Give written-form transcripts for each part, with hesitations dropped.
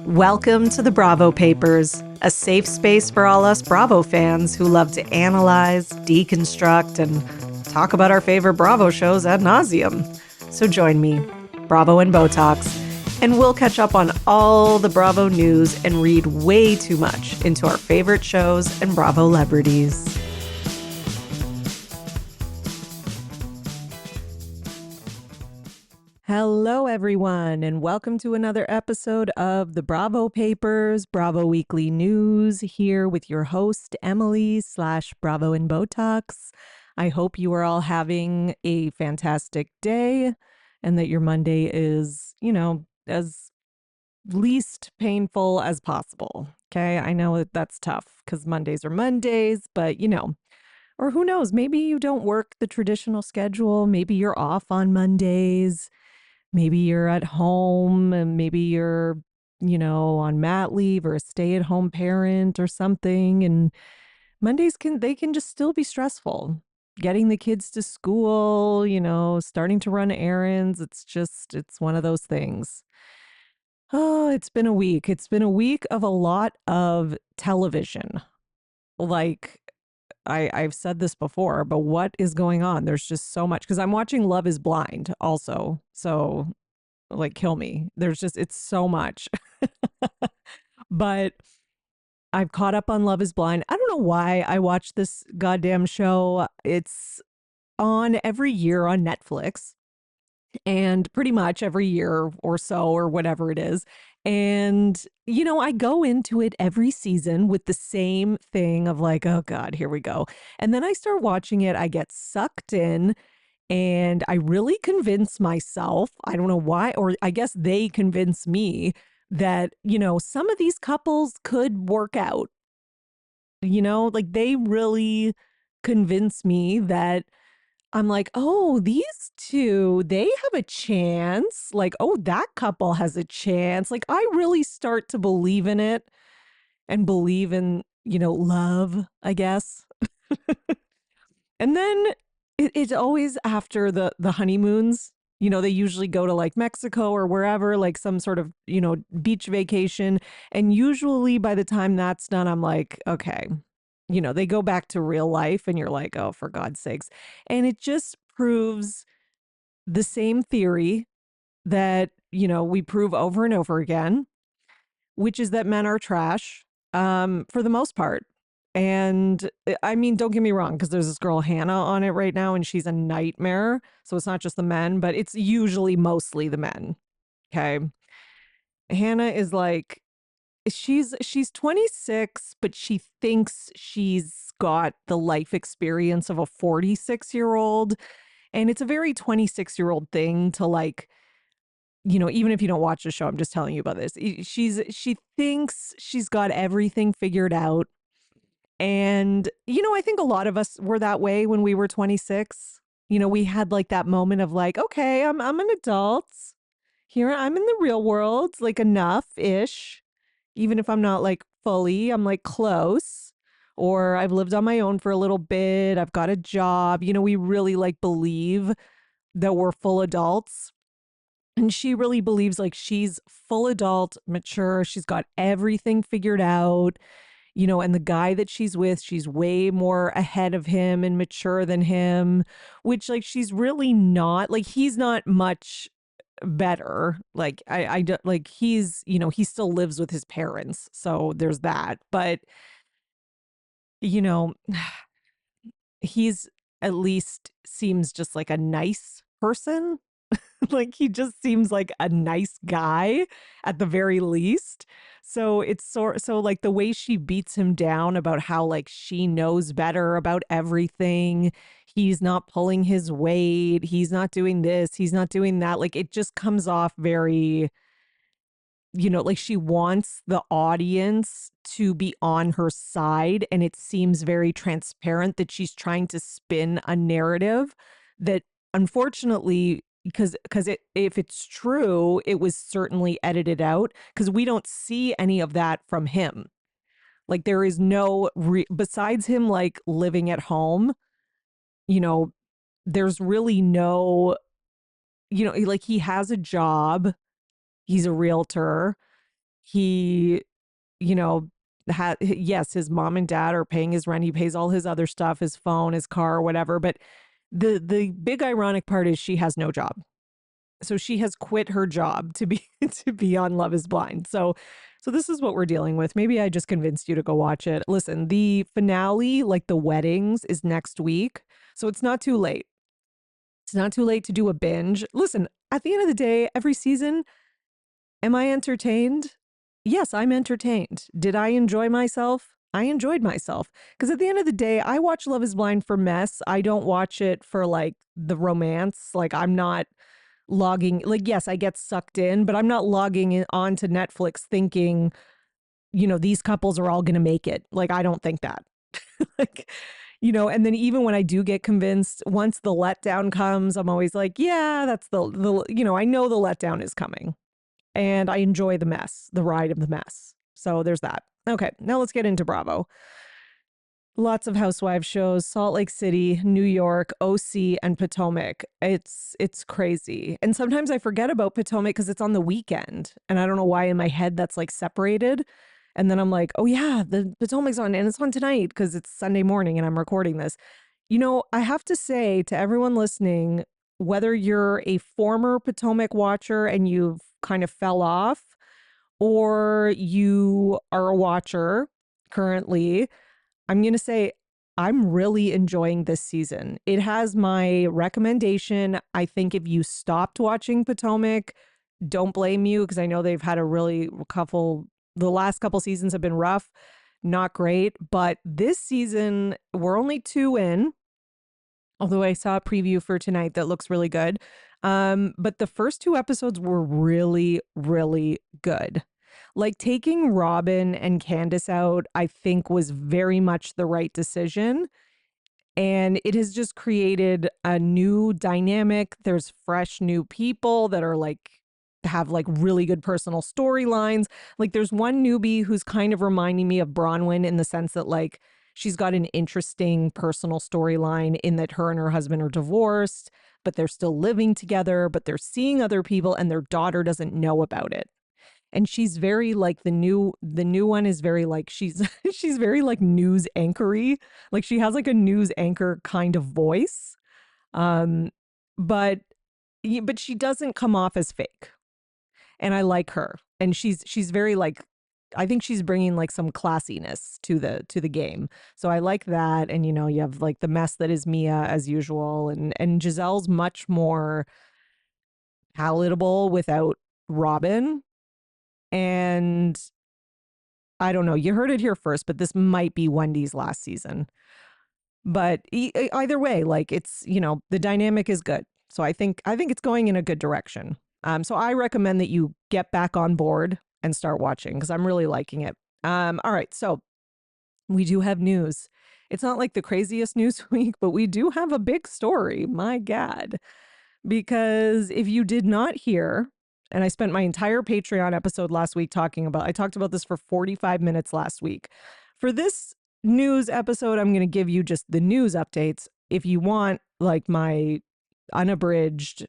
Welcome to the Bravo Papers, a safe space for all us Bravo fans who love to analyze, deconstruct, and talk about our favorite Bravo shows ad nauseum. So join me, Bravo and Botox, and we'll catch up on all the Bravo news and read way too much into our favorite shows and Bravo celebrities. Hello, everyone, and welcome to another episode of the Bravo Papers, Bravo Weekly News, here with your host, Emily / Bravo and Botox. I hope you are all having a fantastic day and that your Monday is, as least painful as possible. Okay, I know that that's tough because Mondays are Mondays, but or who knows, maybe you don't work the traditional schedule. Maybe you're off on Mondays. Maybe you're at home and maybe you're, on mat leave or a stay-at-home parent or something. And Mondays can just still be stressful. Getting the kids to school, starting to run errands. It's one of those things. Oh, it's been a week. It's been a week of a lot of television. Like, I've said this before, but what is going on? There's just so much because I'm watching Love is Blind also. So kill me. It's so much. But I've caught up on Love is Blind. I don't know why I watch this goddamn show. It's on every year on Netflix. And pretty much every year or so or whatever it is. And, I go into it every season with the same thing of like, oh God, here we go. And then I start watching it. I get sucked in and I really convince myself, I don't know why, or I guess they convince me that, some of these couples could work out. They really convince me that I'm like, oh, these two, they have a chance. Like, oh, that couple has a chance. Like, I really start to believe in it and believe in, love, I guess. And then it's always after the honeymoons. They usually go to like Mexico or wherever, like some sort of, beach vacation. And usually by the time that's done, I'm like, okay, they go back to real life and you're like, oh, for God's sakes. And it just proves the same theory that, we prove over and over again, which is that men are trash for the most part. And I mean, don't get me wrong, because there's this girl, Hannah, on it right now, and she's a nightmare. So it's not just the men, but it's usually mostly the men. Okay. Hannah is like, she's 26, but she thinks she's got the life experience of a 46-year-old. And it's a very 26-year-old thing to like, even if you don't watch the show, I'm just telling you about this. She thinks she's got everything figured out. And, I think a lot of us were that way when we were 26. We had like that moment of like, okay, I'm an adult. Here I'm in the real world, like enough-ish. Even if I'm not like fully, I'm like close. Or I've lived on my own for a little bit. I've got a job. We really like believe that we're full adults. And she really believes like she's full adult, mature. She's got everything figured out, and the guy that she's with, she's way more ahead of him and mature than him, which like she's really not. Like he's not much better. Like I don't like he's, he still lives with his parents. So there's that. But, you know, he's at least seems just like a nice person. Like he just seems like a nice guy at the very least. So it's so like the way she beats him down about how like she knows better about everything. He's not pulling his weight. He's not doing this. He's not doing that. Like it just comes off very, like she wants the audience to be on her side. And it seems very transparent that she's trying to spin a narrative that unfortunately, because if it's true, it was certainly edited out because we don't see any of that from him. Like there is no besides him like living at home, there's really no, like he has a job. He's a realtor. He, you know, yes, his mom and dad are paying his rent. He pays all his other stuff, his phone, his car, whatever. But the big ironic part is she has no job. So she has quit her job to be to be on Love is Blind. So this is what we're dealing with. Maybe I just convinced you to go watch it. Listen, the finale, like the weddings, is next week. So it's not too late. It's not too late to do a binge. Listen, at the end of the day, every season, am I entertained? Yes, I'm entertained. Did I enjoy myself? I enjoyed myself. Because at the end of the day, I watch Love is Blind for mess. I don't watch it for like the romance. Like I'm not logging, like, yes, I get sucked in, but I'm not logging in onto Netflix thinking, these couples are all going to make it. Like, I don't think that. Like, and then even when I do get convinced, once the letdown comes, I'm always like, yeah, that's I know the letdown is coming. And I enjoy the mess, the ride of the mess. So there's that. Okay, now let's get into Bravo. Lots of housewives shows, Salt Lake City, New York, OC, and Potomac. It's crazy. And sometimes I forget about Potomac because it's on the weekend. And I don't know why in my head that's like separated. And then I'm like, oh yeah, the Potomac's on and it's on tonight because it's Sunday morning and I'm recording this. I have to say to everyone listening, whether you're a former Potomac watcher and you've kind of fell off, or you are a watcher currently, I'm going to say I'm really enjoying this season. It has my recommendation. I think if you stopped watching Potomac, don't blame you because I know they've had the last couple seasons have been rough, not great. But this season, we're only 2 in, although I saw a preview for tonight that looks really good. But the first 2 episodes were really, really good. Like taking Robin and Candace out, I think was very much the right decision. And it has just created a new dynamic. There's fresh new people that are have really good personal storylines. Like there's one newbie who's kind of reminding me of Bronwyn in the sense that she's got an interesting personal storyline in that her and her husband are divorced, but they're still living together, but they're seeing other people and their daughter doesn't know about it. And she's very the new one is very she's she's very news anchory. Like she has a news anchor kind of voice. But she doesn't come off as fake. And I like her. And she's very I think she's bringing some classiness to the game. So I like that. And you have the mess that is Mia as usual, and Giselle's much more palatable without Robin. And I don't know, you heard it here first, but this might be Wendy's last season. But either way, it's, the dynamic is good. So I think it's going in a good direction. So I recommend that you get back on board and start watching because I'm really liking it. All right, so we do have news. It's not the craziest news week, but we do have a big story. My God. Because if you did not hear, and I spent my entire Patreon episode last week I talked about this for 45 minutes last week. For this news episode, I'm going to give you just the news updates. If you want my unabridged,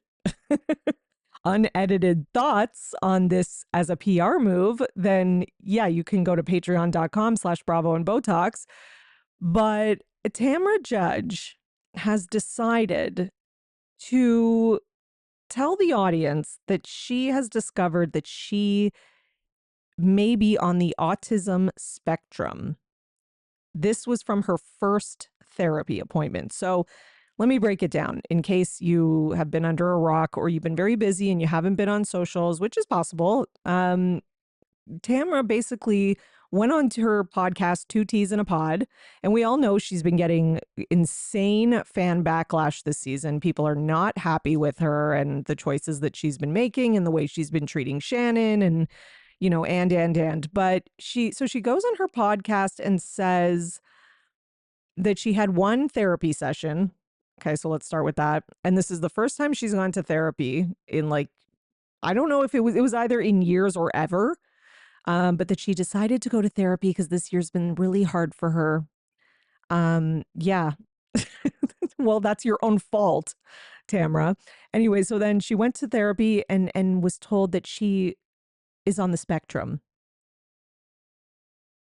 unedited thoughts on this as a PR move, then yeah, you can go to patreon.com/Bravo and Botox. But Tamra Judge has decided to tell the audience that she has discovered that she may be on the autism spectrum. This was from her first therapy appointment. So let me break it down in case you have been under a rock or you've been very busy and you haven't been on socials, which is possible. Tamra basically went on to her podcast, Two Teas in a Pod, and we all know she's been getting insane fan backlash this season. People are not happy with her and the choices that she's been making and the way she's been treating Shannon and, but she goes on her podcast and says that she had one therapy session. Okay, so let's start with that. And this is the first time she's gone to therapy in I don't know if it was either in years or ever. But that she decided to go to therapy because this year's been really hard for her. Yeah. Well, that's your own fault, Tamra. Anyway, so then she went to therapy and was told that she is on the spectrum.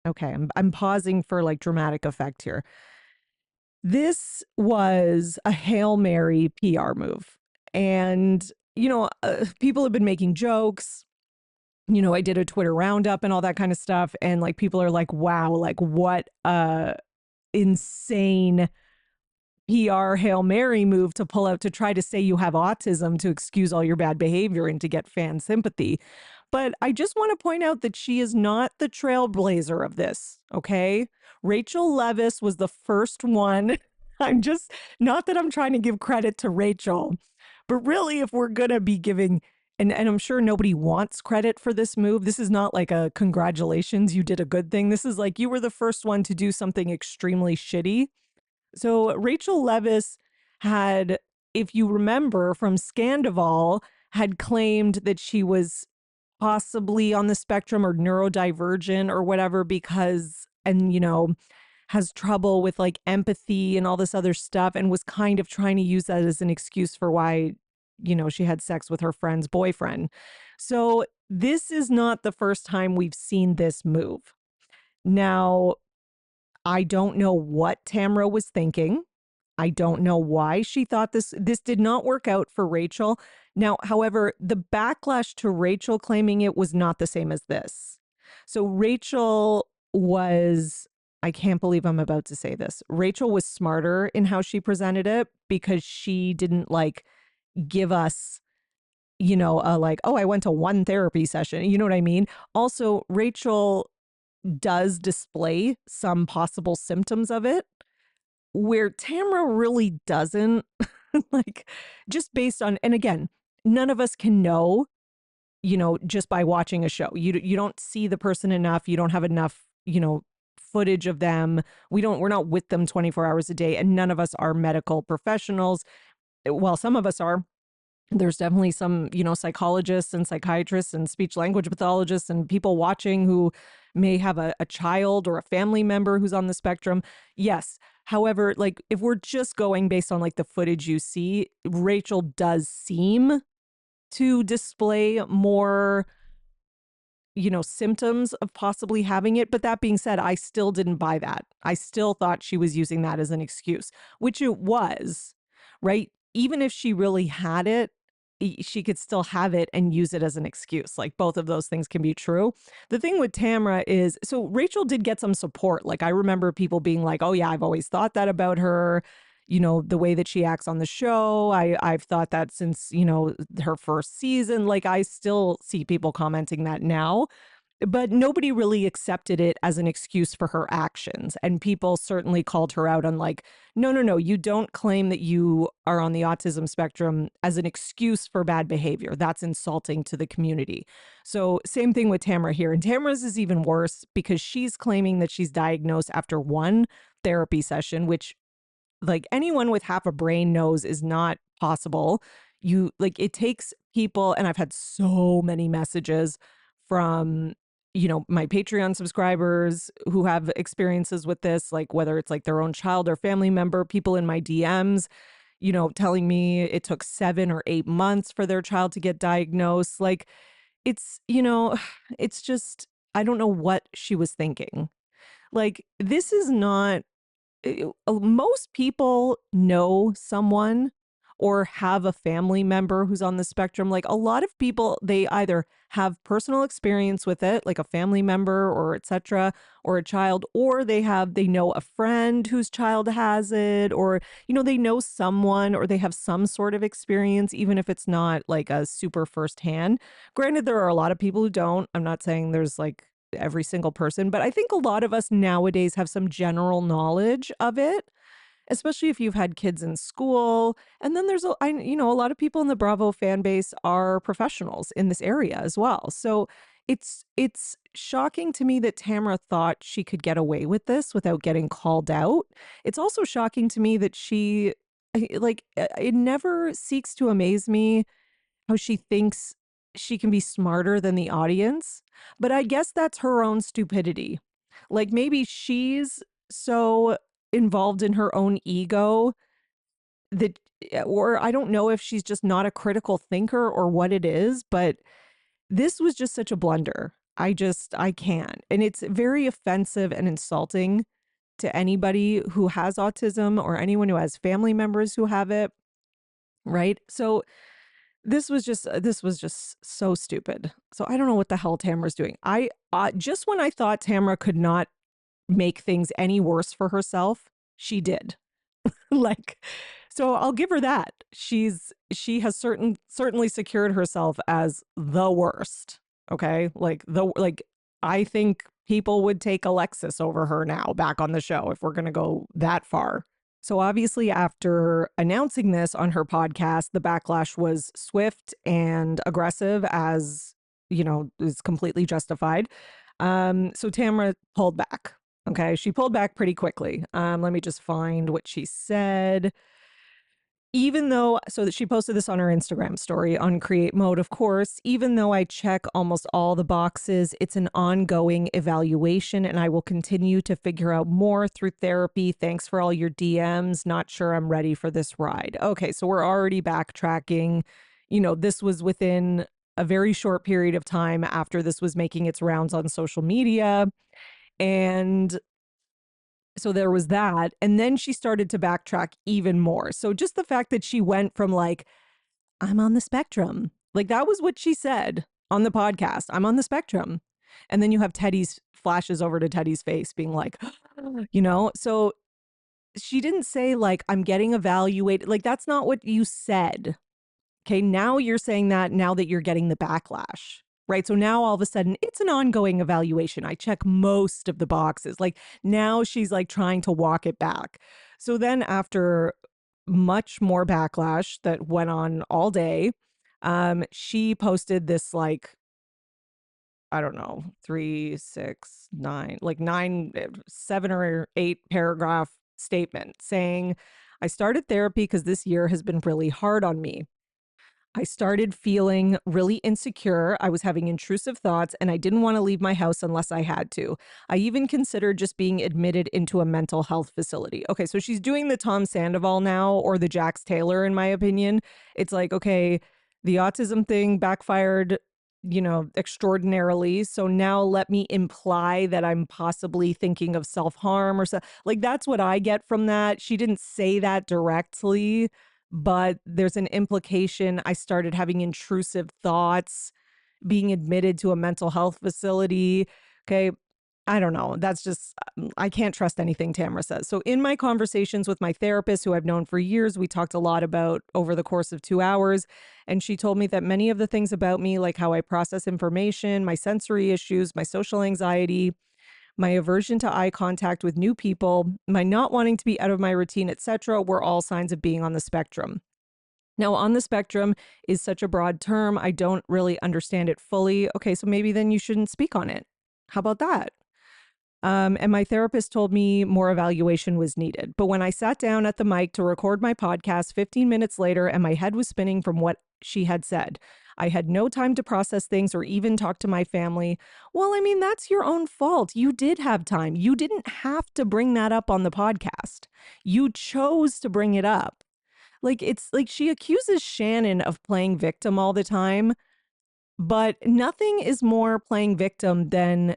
Okay, I'm pausing for like dramatic effect here. This was a Hail Mary PR move. And, people have been making jokes. I did a Twitter roundup and all that kind of stuff. And like people are like, wow, like what a insane PR Hail Mary move to pull out to try to say you have autism to excuse all your bad behavior and to get fan sympathy. But I just want to point out that she is not the trailblazer of this, okay? Rachel Leviss was the first one. I'm just, not that I'm trying to give credit to Rachel, but really, if we're going to be giving, and I'm sure nobody wants credit for this move. This is not like a congratulations, you did a good thing. This is like you were the first one to do something extremely shitty. So Rachel Leviss had, if you remember from Scandival, had claimed that she was possibly on the spectrum or neurodivergent or whatever because, and, has trouble with like empathy and all this other stuff and was kind of trying to use that as an excuse for why, she had sex with her friend's boyfriend. So this is not the first time we've seen this move. Now, I don't know what Tamra was thinking. I don't know why she thought this did not work out for Rachel. Now, however, the backlash to Rachel claiming it was not the same as this. So Rachel was, I can't believe I'm about to say this. Rachel was smarter in how she presented it because she didn't like give us, like, oh, I went to one therapy session. You know what I mean? Also, Rachel does display some possible symptoms of it where Tamra really doesn't. Like, just based on, and again, none of us can know, just by watching a show. You don't see the person enough. You don't have enough, footage of them. We're not with them 24 hours a day, and none of us are medical professionals. Well, some of us are. There's definitely some, psychologists and psychiatrists and speech language pathologists and people watching who may have a child or a family member who's on the spectrum. Yes. However, like if we're just going based on like the footage you see, Rachel does seem to display more, symptoms of possibly having it. But that being said, I still didn't buy that. I still thought she was using that as an excuse, which it was, right? Even if she really had it, she could still have it and use it as an excuse. Like both of those things can be true. The thing with Tamra is, so Rachel did get some support. Like I remember people being like, oh yeah, I've always thought that about her. The way that she acts on the show. I've thought that since, her first season. Like I still see people commenting that now. But nobody really accepted it as an excuse for her actions. And people certainly called her out on like, no, you don't claim that you are on the autism spectrum as an excuse for bad behavior. That's insulting to the community. So same thing with Tamra here. And Tamra's is even worse because she's claiming that she's diagnosed after one therapy session, which like anyone with half a brain knows is not possible. It takes people, and I've had so many messages from my Patreon subscribers who have experiences with this, like whether it's like their own child or family member, people in my DMs, telling me it took 7 or 8 months for their child to get diagnosed. Like it's, it's just, I don't know what she was thinking. Like this is not, most people know someone or have a family member who's on the spectrum. Like a lot of people, they either have personal experience with it, like a family member or etc., or a child, or they know a friend whose child has it, or, they know someone or they have some sort of experience, even if it's not like a super firsthand. Granted, there are a lot of people who don't. I'm not saying there's like every single person, but I think a lot of us nowadays have some general knowledge of it, especially if you've had kids in school. And then there's a lot of people in the Bravo fan base are professionals in this area as well. So it's shocking to me that Tamra thought she could get away with this without getting called out. It's also shocking to me that it never seeks to amaze me how she thinks she can be smarter than the audience. But I guess that's her own stupidity. Like maybe she's so involved in her own ego that, or I don't know if she's just not a critical thinker or what it is, but this was just such a blunder. I can't. And it's very offensive and insulting to anybody who has autism or anyone who has family members who have it, right? So this was just so stupid. So I don't know what the hell Tamara's doing. I just when I thought Tamara could not make things any worse for herself, she did. Like, so I'll give her that. She has certainly secured herself as the worst. Okay? Like I think people would take Alexis over her now back on the show if we're going to go that far. So obviously after announcing this on her podcast, the backlash was swift and aggressive, as, you know, is completely justified. So Tamara pulled back. Okay, she pulled back pretty quickly. Let me just find what she said. Even though, so that she posted this on her Instagram story on create mode, of course, even though I check almost all the boxes, it's an ongoing evaluation and I will continue to figure out more through therapy. Thanks for all your DMs. Not sure I'm ready for this ride. Okay, so we're already backtracking. You know, this was within a very short period of time after this was making its rounds on social media. And so there was that. And then she started to backtrack even more. So just the fact that she went from like, I'm on the spectrum, like that was what she said on the podcast. I'm on the spectrum. And then you have Teddy's flashes over to Teddy's face being like, you know, so she didn't say like, I'm getting evaluated. Like, that's not what you said. Okay. Now you're saying that now that you're getting the backlash. Right. So now all of a sudden it's an ongoing evaluation. I check most of the boxes. Like now she's like trying to walk it back. So then after much more backlash that went on all day, she posted this like, I don't know, 3, 6, 9, like 9, 7 or 8 paragraph statement saying, I started therapy because this year has been really hard on me. I started feeling really insecure. I was having intrusive thoughts and I didn't want to leave my house unless I had to. I even considered just being admitted into a mental health facility. Okay, so she's doing the Tom Sandoval now, or the Jax Taylor, in my opinion. It's like, okay, the autism thing backfired, you know, extraordinarily. So now let me imply that I'm possibly thinking of self-harm or so. Like, that's what I get from that. She didn't say that directly, but there's an implication. I started having intrusive thoughts, being admitted to a mental health facility. Okay. I don't know. That's just, I can't trust anything Tamara says. So in my conversations with my therapist, who I've known for years, we talked a lot about over the course of 2 hours. And she told me that many of the things about me, like how I process information, my sensory issues, my social anxiety, my aversion to eye contact with new people, my not wanting to be out of my routine, etc., were all signs of being on the spectrum. Now, on the spectrum is such a broad term. I don't really understand it fully. Okay, so maybe then you shouldn't speak on it. How about that? And my therapist told me more evaluation was needed. But when I sat down at the mic to record my podcast 15 minutes later and my head was spinning from what she had said, I had no time to process things or even talk to my family. Well, I mean, that's your own fault. You did have time. You didn't have to bring that up on the podcast. You chose to bring it up. Like, it's like she accuses Shannon of playing victim all the time, but nothing is more playing victim than,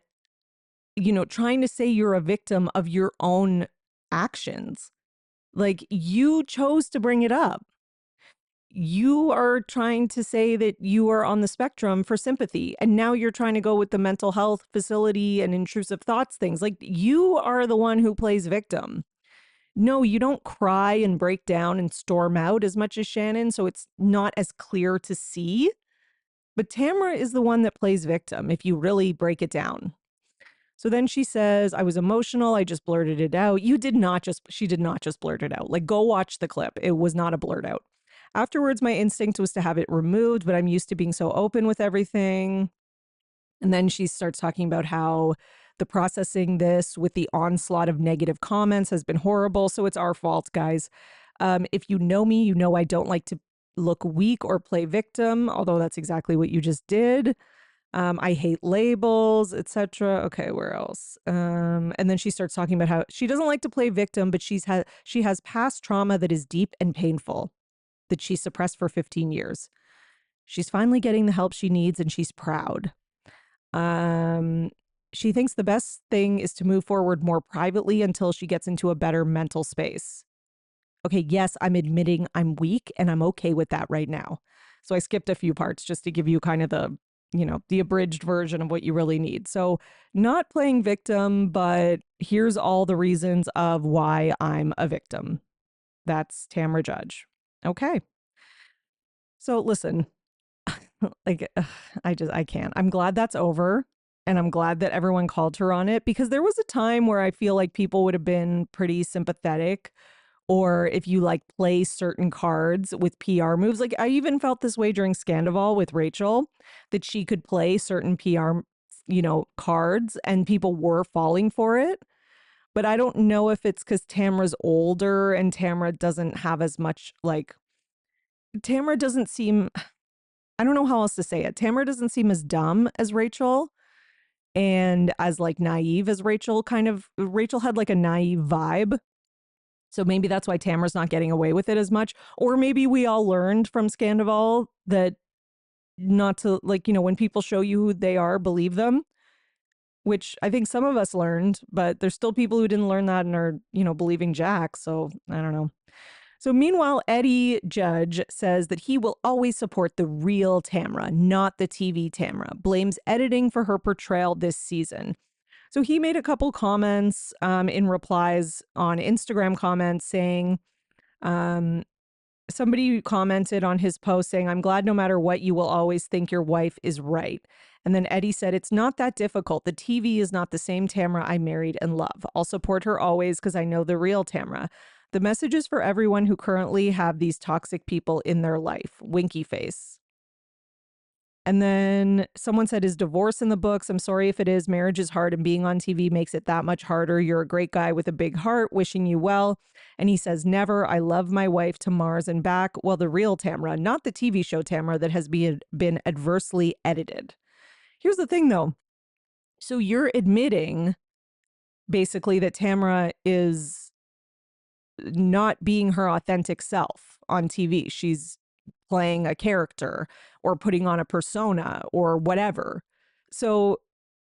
you know, trying to say you're a victim of your own actions. Like, you chose to bring it up. You are trying to say that you are on the spectrum for sympathy. And now you're trying to go with the mental health facility and intrusive thoughts things. Like, you are the one who plays victim. No, you don't cry and break down and storm out as much as Shannon. So it's not as clear to see. But Tamara is the one that plays victim if you really break it down. So then she says, I was emotional. I just blurted it out. She did not just blurt it out. Like, go watch the clip. It was not a blurt out. Afterwards, my instinct was to have it removed, but I'm used to being so open with everything. And then she starts talking about how the processing this with the onslaught of negative comments has been horrible. So it's our fault, guys. If you know me, you know I don't like to look weak or play victim, although that's exactly what you just did. I hate labels, etc. Okay, where else? And then she starts talking about how she doesn't like to play victim, but she has past trauma that is deep and painful that she suppressed for 15 years. She's finally getting the help she needs and she's proud. She thinks the best thing is to move forward more privately until she gets into a better mental space. Okay, yes, I'm admitting I'm weak and I'm okay with that right now. So I skipped a few parts just to give you kind of the abridged version of what you really need. So not playing victim, but here's all the reasons of why I'm a victim. That's Tamra Judge. Okay. So listen, like I can't. I'm glad that's over. And I'm glad that everyone called her on it because there was a time where I feel like people would have been pretty sympathetic. Or if you like play certain cards with PR moves, like I even felt this way during Scandival with Rachel, that she could play certain PR, cards and people were falling for it. But I don't know if it's because Tamra's older and Tamra doesn't have as much Tamra doesn't seem, I don't know how else to say it. Tamra doesn't seem as dumb as Rachel and as like naive as Rachel Rachel had like a naive vibe. So maybe that's why Tamara's not getting away with it as much. Or maybe we all learned from Scandival that not to, when people show you who they are, believe them, which I think some of us learned, but there's still people who didn't learn that and are, believing Jack. So I don't know. So meanwhile, Eddie Judge says that he will always support the real Tamra, not the TV Tamra, blames editing for her portrayal this season. So he made a couple comments in replies on Instagram comments saying, somebody commented on his post saying, I'm glad no matter what, you will always think your wife is right. And then Eddie said, it's not that difficult. The TV is not the same Tamra I married and love. I'll support her always because I know the real Tamra. The message is for everyone who currently have these toxic people in their life. Winky face. And then someone said, is divorce in the books? I'm sorry if it is. Marriage is hard and being on TV makes it that much harder. You're a great guy with a big heart, wishing you well. And he says, never. I love my wife to Mars and back. Well, the real Tamra, not the TV show Tamra that has been adversely edited. Here's the thing, though. So you're admitting basically that Tamra is not being her authentic self on TV. She's playing a character or putting on a persona or whatever. So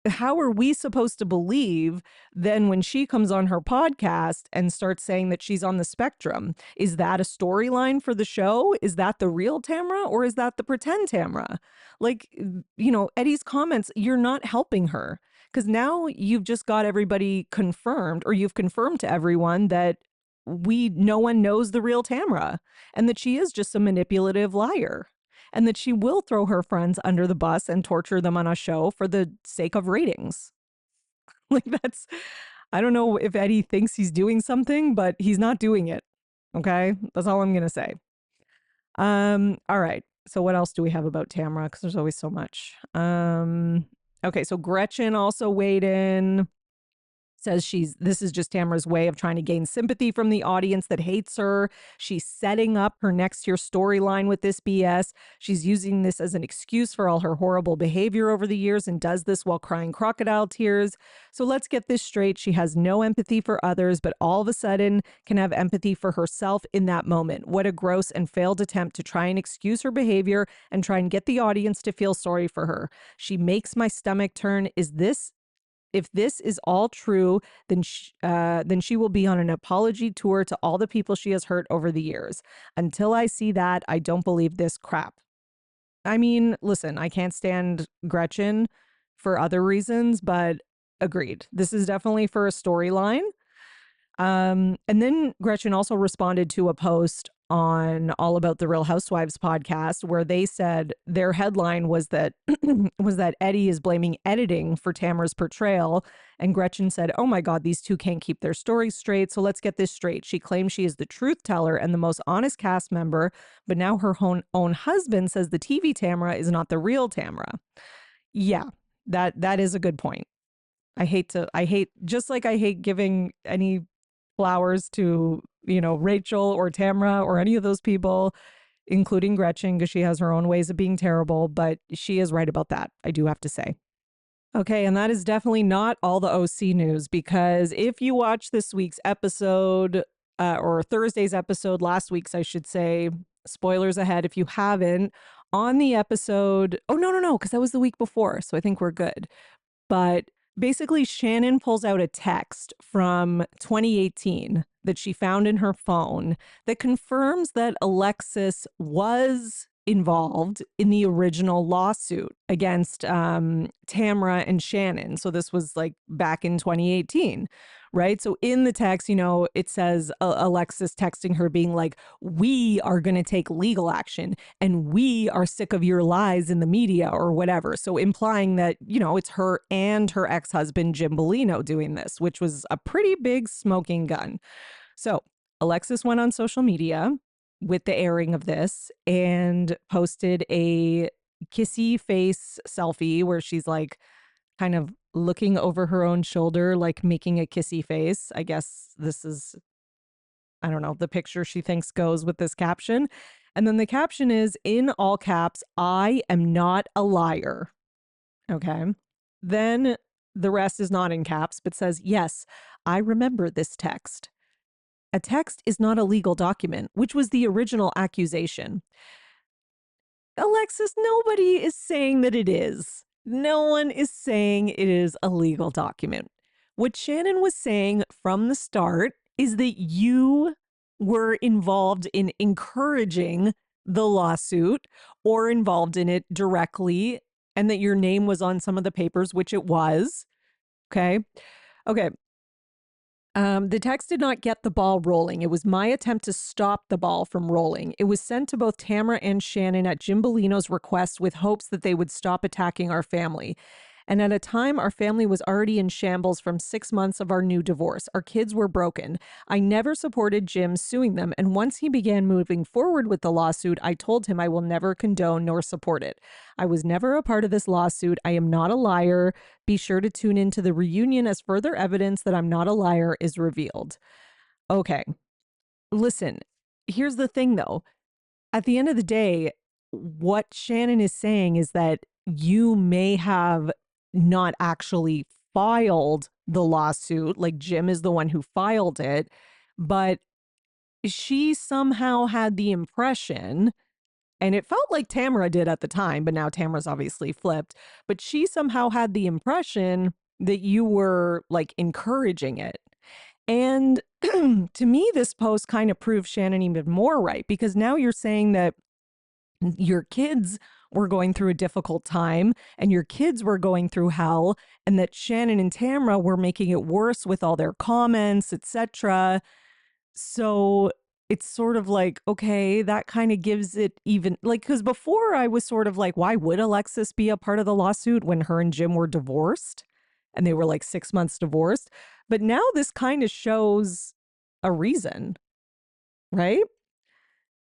how are we supposed to believe then when she comes on her podcast and starts saying that she's on the spectrum? Is that a storyline for the show? Is that the real Tamra or is that the pretend Tamra? Like, Eddie's comments, you're not helping her because now you've just got everybody confirmed, or you've confirmed to everyone that no one knows the real Tamra and that she is just a manipulative liar and that she will throw her friends under the bus and torture them on a show for the sake of ratings. I don't know if Eddie thinks he's doing something, but he's not doing it. Okay. That's all I'm going to say. All right. So what else do we have about Tamra? Because there's always so much. Okay. So Gretchen also weighed in. Says this is just Tamra's way of trying to gain sympathy from the audience that hates her. She's setting up her next year storyline with this BS. She's using this as an excuse for all her horrible behavior over the years and does this while crying crocodile tears. So let's get this straight. She has no empathy for others, but all of a sudden can have empathy for herself in that moment. What a gross and failed attempt to try and excuse her behavior and try and get the audience to feel sorry for her. She makes my stomach turn. If this is all true, then she will be on an apology tour to all the people she has hurt over the years. Until I see that, I don't believe this crap. I mean, listen, I can't stand Gretchen for other reasons, but agreed. This is definitely for a storyline. And then Gretchen also responded to a post on All About the Real Housewives podcast where they said their headline was that Eddie is blaming editing for Tamra's portrayal. And Gretchen said, oh my God, these two can't keep their stories straight. So let's get this straight. She claims she is the truth teller and the most honest cast member, but now her own husband says the TV Tamra is not the real Tamra. Yeah, that is a good point. Just like I hate giving any flowers to, Rachel or Tamra or any of those people, including Gretchen, because she has her own ways of being terrible, but she is right about that, I do have to say. Okay, and that is definitely not all the OC news, because if you watch this week's episode, or Thursday's episode, last week's, I should say, spoilers ahead if you haven't, on the episode, oh, no, because that was the week before. So I think we're good. But basically, Shannon pulls out a text from 2018 that she found in her phone that confirms that Alexis was involved in the original lawsuit against Tamra and Shannon. So this was like back in 2018, right? So in the text, it says Alexis texting her being like, we are going to take legal action and we are sick of your lies in the media or whatever. So implying that, it's her and her ex-husband, Jim Bellino, doing this, which was a pretty big smoking gun. So Alexis went on social media with the airing of this and posted a kissy face selfie where she's like kind of looking over her own shoulder, like making a kissy face. I guess this is, I don't know, the picture she thinks goes with this caption. And then the caption is in all caps, I am not a liar. Okay. Then the rest is not in caps, but says, yes, I remember this text. A text is not a legal document, which was the original accusation. Alexis, nobody is saying that it is. No one is saying it is a legal document. What Shannon was saying from the start is that you were involved in encouraging the lawsuit or involved in it directly, and that your name was on some of the papers, which it was. Okay. The text did not get the ball rolling. It was my attempt to stop the ball from rolling. It was sent to both Tamra and Shannon at Jim Bellino's request with hopes that they would stop attacking our family. And at a time, our family was already in shambles from 6 months of our new divorce. Our kids were broken. I never supported Jim suing them. And once he began moving forward with the lawsuit, I told him I will never condone nor support it. I was never a part of this lawsuit. I am not a liar. Be sure to tune into the reunion as further evidence that I'm not a liar is revealed. Okay. Listen, here's the thing, though. At the end of the day, what Shannon is saying is that you may have not actually filed the lawsuit, like Jim is the one who filed it, but she somehow had the impression, and it felt like Tamra did at the time, but now Tamra's obviously flipped, but she somehow had the impression that you were like encouraging it. And to me, this post kind of proves Shannon even more right, because now you're saying that your kids were going through a difficult time and your kids were going through hell, and that Shannon and Tamra were making it worse with all their comments, etc. So it's sort of like, okay, that kind of gives it even, like, because before I was sort of like, why would Alexis be a part of the lawsuit when her and Jim were divorced and they were like 6 months divorced? But now this kind of shows a reason, right?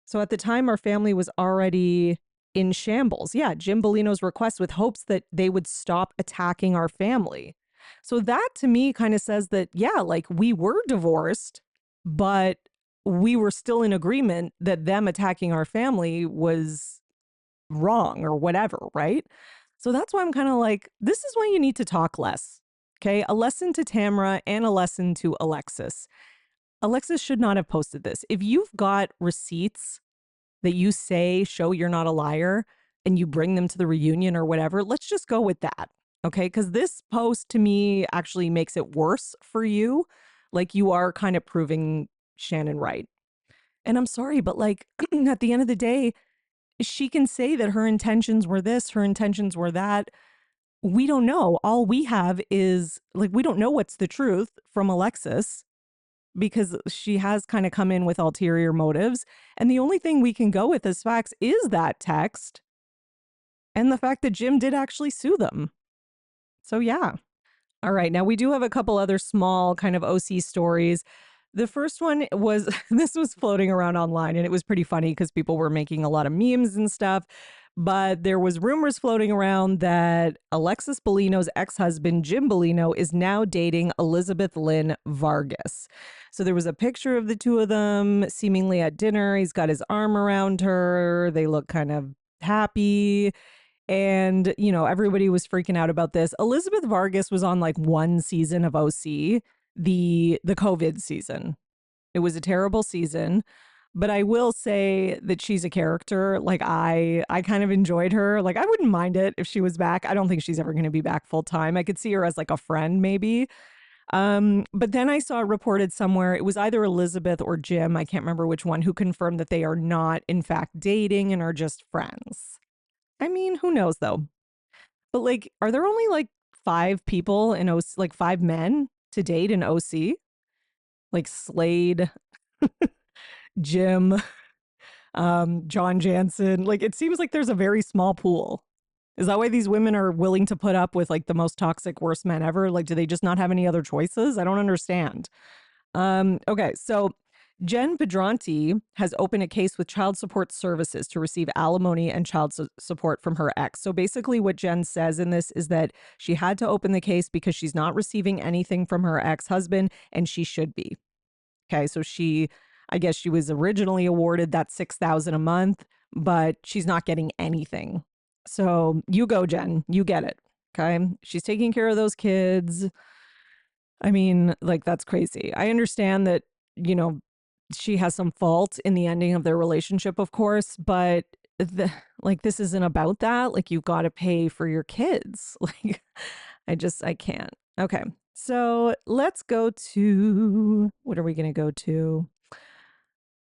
So at the time, our family was already in shambles. Yeah, Jim Bellino's request with hopes that they would stop attacking our family. So that to me kind of says that, yeah, like we were divorced, but we were still in agreement that them attacking our family was wrong or whatever, right? So that's why I'm kind of like, this is why you need to talk less. Okay, a lesson to Tamra and a lesson to Alexis. Alexis should not have posted this. If you've got receipts that you say show you're not a liar and you bring them to the reunion or whatever, let's just go with that. Okay, because this post to me actually makes it worse for you. Like you are kind of proving Shannon right. And I'm sorry, but like at the end of the day, she can say that her intentions were this, her intentions were that. We don't know. All we have is like, we don't know what's the truth from Alexis, because she has kind of come in with ulterior motives. And the only thing we can go with as facts is that text and the fact that Jim did actually sue them. So yeah. All right. Now we do have a couple other small kind of OC stories. The first one was, this was floating around online and it was pretty funny because people were making a lot of memes and stuff. But there was rumors floating around that Alexis Bellino's ex-husband, Jim Bellino, is now dating Elizabeth Lynn Vargas. So there was a picture of the two of them seemingly at dinner. He's got his arm around her. They look kind of happy. And, everybody was freaking out about this. Elizabeth Vargas was on like one season of OC, the COVID season. It was a terrible season. But I will say that she's a character. Like I kind of enjoyed her. Like I wouldn't mind it if she was back. I don't think she's ever going to be back full time. I could see her as like a friend maybe. But then I saw reported somewhere, it was either Elizabeth or Jim, I can't remember which one, who confirmed that they are not in fact dating and are just friends. I mean, who knows though? But like, are there only like 5 people in OC, like 5 men to date in OC? Like Slade, Jim, John Jansen. Like, it seems like there's a very small pool. Is that why these women are willing to put up with like the most toxic, worst men ever? Like, do they just not have any other choices? I don't understand. Okay, so Jen Pedranti has opened a case with Child Support Services to receive alimony and child support from her ex. So basically, what Jen says in this is that she had to open the case because she's not receiving anything from her ex husband, and she should be. Okay, so I guess she was originally awarded that $6,000 a month, but she's not getting anything. So you go, Jen, you get it. Okay, she's taking care of those kids. I mean, like, that's crazy. I understand that, you know, she has some fault in the ending of their relationship, of course, but like, this isn't about that. Like, you've got to pay for your kids. Like, I can't. Okay. So let's go to, what are we going to go to?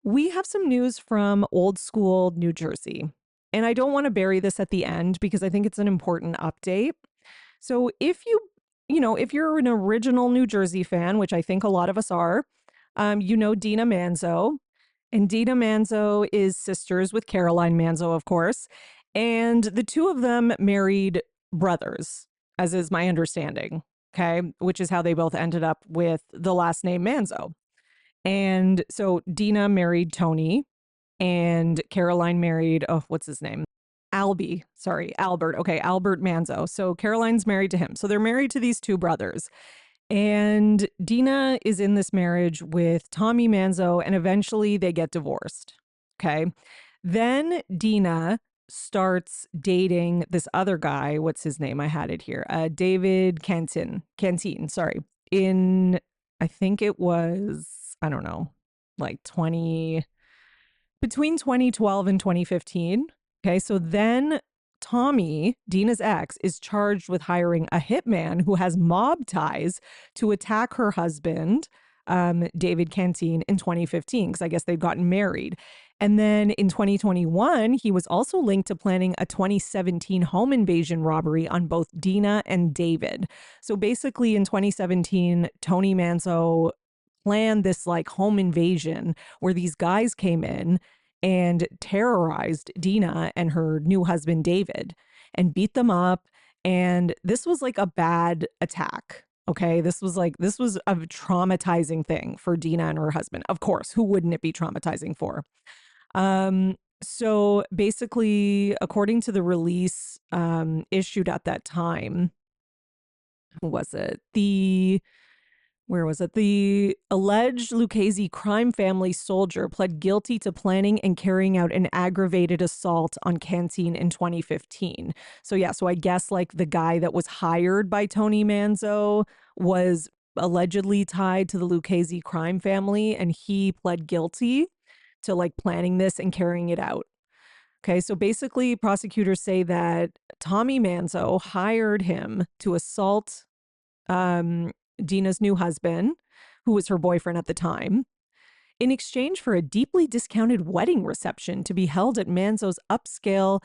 We have some news from old school New Jersey. And I don't want to bury this at the end because I think it's an important update. So if you're an original New Jersey fan, which I think a lot of us are, you know Dina Manzo. And Dina Manzo is sisters with Caroline Manzo, of course. And the two of them married brothers, as is my understanding, okay? Which is how they both ended up with the last name Manzo. And so Dina married Tony, and Caroline married, oh, what's his name? Albert. Okay, Albert Manzo. So Caroline's married to him. So they're married to these two brothers. And Dina is in this marriage with Tommy Manzo, and eventually they get divorced. Okay. Then Dina starts dating this other guy. What's his name? I had it here. David Canteen, sorry. I think it was, I don't know, like between 2012 and 2015. Okay, so then Tommy, Dina's ex, is charged with hiring a hitman who has mob ties to attack her husband, David Canteen, in 2015, because I guess they'd gotten married. And then in 2021, he was also linked to planning a 2017 home invasion robbery on both Dina and David. So basically in 2017, Tony Manzo planned this like home invasion where these guys came in and terrorized Dina and her new husband, David, and beat them up. And this was like a bad attack. Okay. This was a traumatizing thing for Dina and her husband. Of course, who wouldn't it be traumatizing for? So basically, according to the release issued at that time, was it where was it? The alleged Lucchese crime family soldier pled guilty to planning and carrying out an aggravated assault on Canteen in 2015. So yeah, so I guess like the guy that was hired by Tony Manzo was allegedly tied to the Lucchese crime family, and he pled guilty to like planning this and carrying it out. Okay, so basically prosecutors say that Tommy Manzo hired him to assault Dina's new husband, who was her boyfriend at the time, in exchange for a deeply discounted wedding reception to be held at Manzo's upscale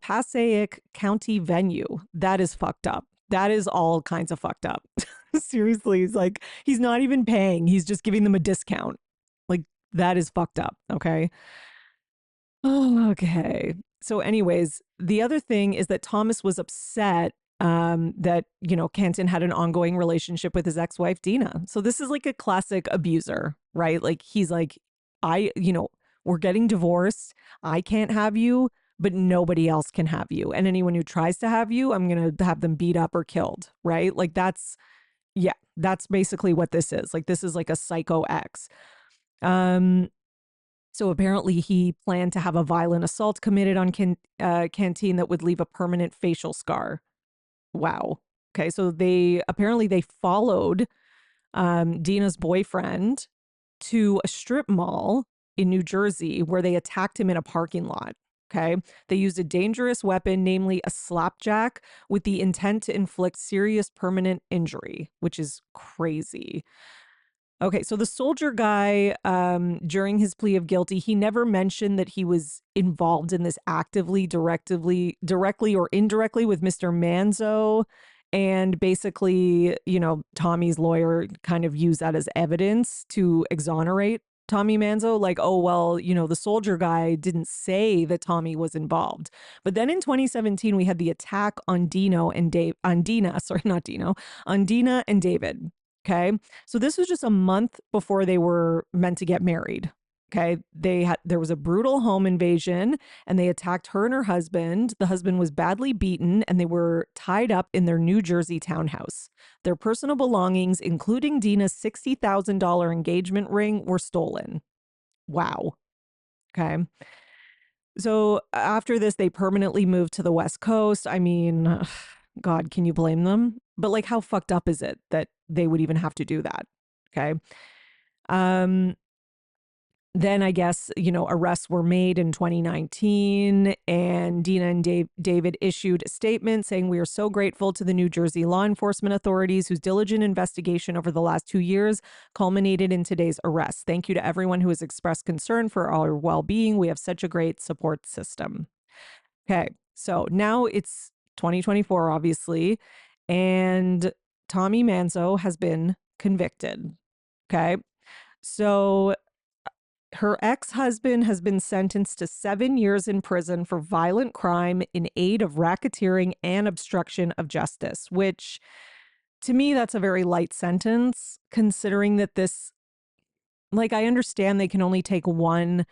Passaic County venue. That is fucked up. That is all kinds of fucked up. Seriously, he's not even paying. He's just giving them a discount. Like, that is fucked up. Okay. Oh, okay. So anyways, the other thing is that Thomas was upset that, Canton had an ongoing relationship with his ex-wife, Dina. So this is like a classic abuser, right? Like he's like, we're getting divorced. I can't have you, but nobody else can have you. And anyone who tries to have you, I'm going to have them beat up or killed, right? Like that's basically what this is. Like this is like a psycho ex. So apparently he planned to have a violent assault committed on Canteen that would leave a permanent facial scar. Wow. Okay, so they followed Dina's boyfriend to a strip mall in New Jersey where they attacked him in a parking lot. Okay. They used a dangerous weapon, namely a slapjack, with the intent to inflict serious permanent injury, which is crazy. Okay, so the soldier guy, during his plea of guilty, he never mentioned that he was involved in this actively, directly or indirectly with Mr. Manzo. And basically, Tommy's lawyer kind of used that as evidence to exonerate Tommy Manzo. Like, oh, well, the soldier guy didn't say that Tommy was involved. But then in 2017, we had the attack on on Dina, sorry, not Dino, on Dina and David. Okay. So this was just a month before they were meant to get married. Okay. There was a brutal home invasion and they attacked her and her husband. The husband was badly beaten and they were tied up in their New Jersey townhouse. Their personal belongings, including Dina's $60,000 engagement ring, were stolen. Wow. Okay. So after this, they permanently moved to the West Coast. I mean, God, can you blame them? But like, how fucked up is it that they would even have to do that? Okay. Um, then I guess, arrests were made in 2019 and Dina and David issued a statement saying, "We are so grateful to the New Jersey law enforcement authorities whose diligent investigation over the last 2 years culminated in today's arrest. Thank you to everyone who has expressed concern for our well-being. We have such a great support system." Okay. So now it's 2024, obviously, and Tommy Manzo has been convicted. Okay. So her ex-husband has been sentenced to 7 years in prison for violent crime in aid of racketeering and obstruction of justice, which to me, that's a very light sentence, considering that I understand they can only take one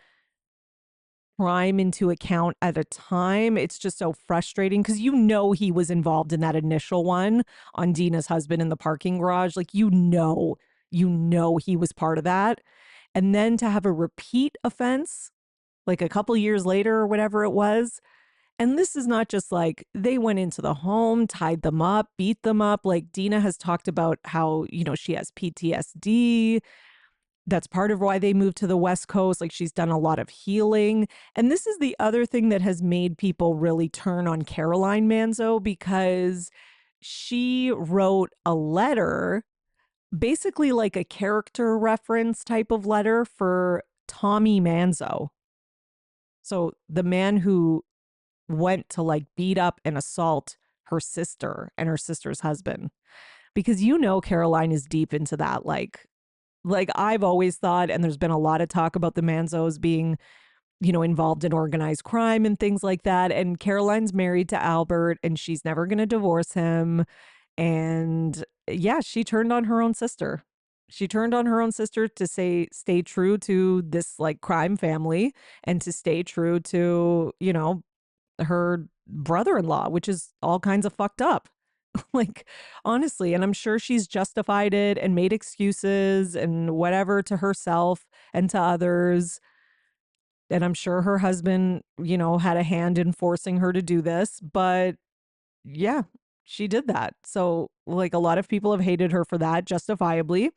crime into account at a time. It's just so frustrating because he was involved in that initial one on Dina's husband in the parking garage. Like, he was part of that. And then to have a repeat offense, like a couple years later or whatever it was. And this is not just like they went into the home, tied them up, beat them up. Like, Dina has talked about how, she has PTSD. That's part of why they moved to the West Coast. Like, she's done a lot of healing. And this is the other thing that has made people really turn on Caroline Manzo, because she wrote a letter, basically like a character reference type of letter for Tommy Manzo. So the man who went to beat up and assault her sister and her sister's husband, because Caroline is deep into that. Like I've always thought, and there's been a lot of talk about the Manzos being, involved in organized crime and things like that. And Caroline's married to Albert and she's never going to divorce him. And yeah, she turned on her own sister. She turned on her own sister to stay true to this crime family and to stay true to, her brother-in-law, which is all kinds of fucked up. Honestly, and I'm sure she's justified it and made excuses and whatever to herself and to others. And I'm sure her husband, had a hand in forcing her to do this, but yeah, she did that. So a lot of people have hated her for that, justifiably,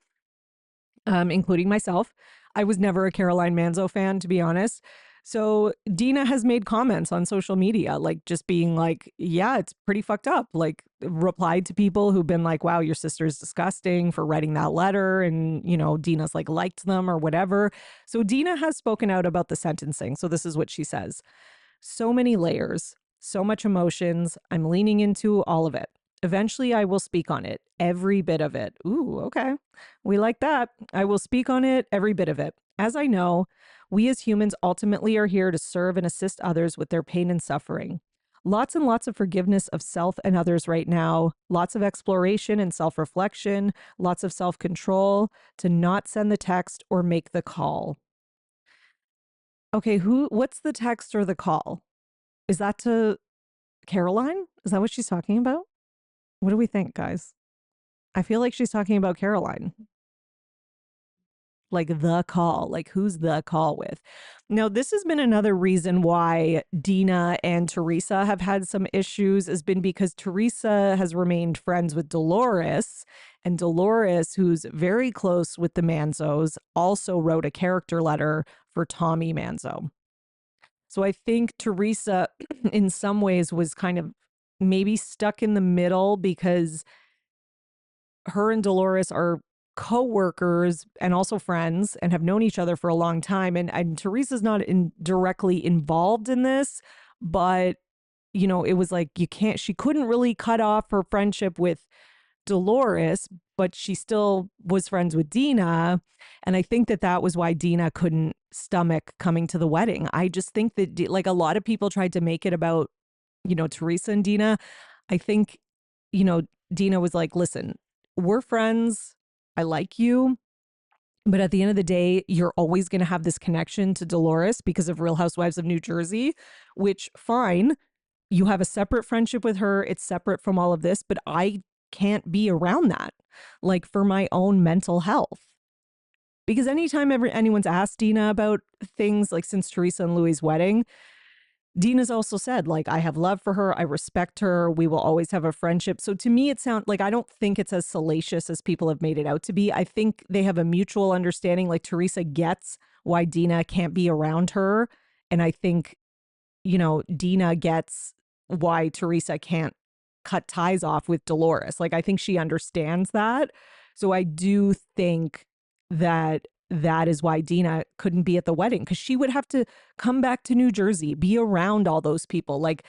including myself. I was never a Caroline Manzo fan, to be honest. So Dina has made comments on social media, just being yeah, it's pretty fucked up. Replied to people who've been like, wow, your sister's disgusting for writing that letter. And, Dina's liked them or whatever. So Dina has spoken out about the sentencing. So this is what she says. "So many layers, so much emotions. I'm leaning into all of it. Eventually, I will speak on it, every bit of it." Ooh, okay. We like that. "I will speak on it, every bit of it. As I know, we as humans ultimately are here to serve and assist others with their pain and suffering. Lots and lots of forgiveness of self and others right now. Lots of exploration and self-reflection. Lots of self-control to not send the text or make the call." Okay, what's the text or the call? Is that to Caroline? Is that what she's talking about? What do we think, guys? I feel like she's talking about Caroline. like the call, like who's the call with. Now, this has been another reason why Dina and Teresa have had some issues, has been because Teresa has remained friends with Dolores, and Dolores, who's very close with the Manzos, also wrote a character letter for Tommy Manzo. So I think Teresa, in some ways, was kind of maybe stuck in the middle because her and Dolores are co-workers and also friends and have known each other for a long time. And Teresa's not directly involved in this, but you know, it was like she couldn't really cut off her friendship with Dolores, but she still was friends with Dina. And I think that was why Dina couldn't stomach coming to the wedding. I just think that like a lot of people tried to make it about, you know, Teresa and Dina. I think, you know, Dina was like, listen, we're friends. I like you. But at the end of the day, you're always going to have this connection to Dolores because of Real Housewives of New Jersey, which fine. You have a separate friendship with her. It's separate from all of this, but I can't be around that, like for my own mental health. Because anytime anyone's asked Dina about things like since Teresa and Louis' wedding, Dina's also said, like, I have love for her. I respect her. We will always have a friendship. So to me, it sounds like I don't think it's as salacious as people have made it out to be. I think they have a mutual understanding. Like Teresa gets why Dina can't be around her. And I think, you know, Dina gets why Teresa can't cut ties off with Dolores. Like, I think she understands that. So I do think that is why Dina couldn't be at the wedding, because she would have to come back to New Jersey, be around all those people. Like,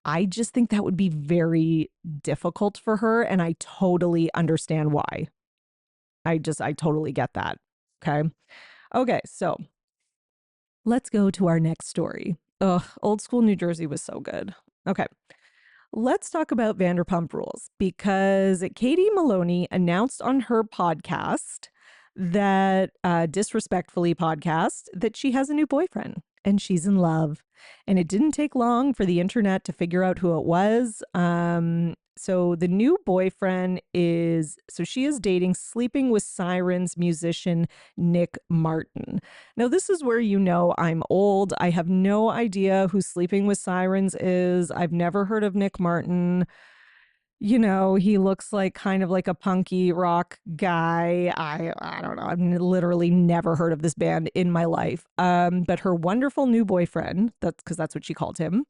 I just think that would be very difficult for her. And I totally understand why. I totally get that. Okay. Okay. So let's go to our next story. Ugh, old school New Jersey was so good. Okay. Let's talk about Vanderpump Rules, because Katie Maloney announced on her podcast that Disrespectfully podcast that she has a new boyfriend and she's in love. And it didn't take long for the internet to figure out who it was. So the new boyfriend she is dating Sleeping with Sirens musician Nick Martin. Now, this is where you know I'm old. I have no idea who Sleeping with Sirens is. I've never heard of Nick Martin. You know, he looks like kind of like a punky rock guy. I don't know. I've literally never heard of this band in my life. But her wonderful new boyfriend, that's what she called him,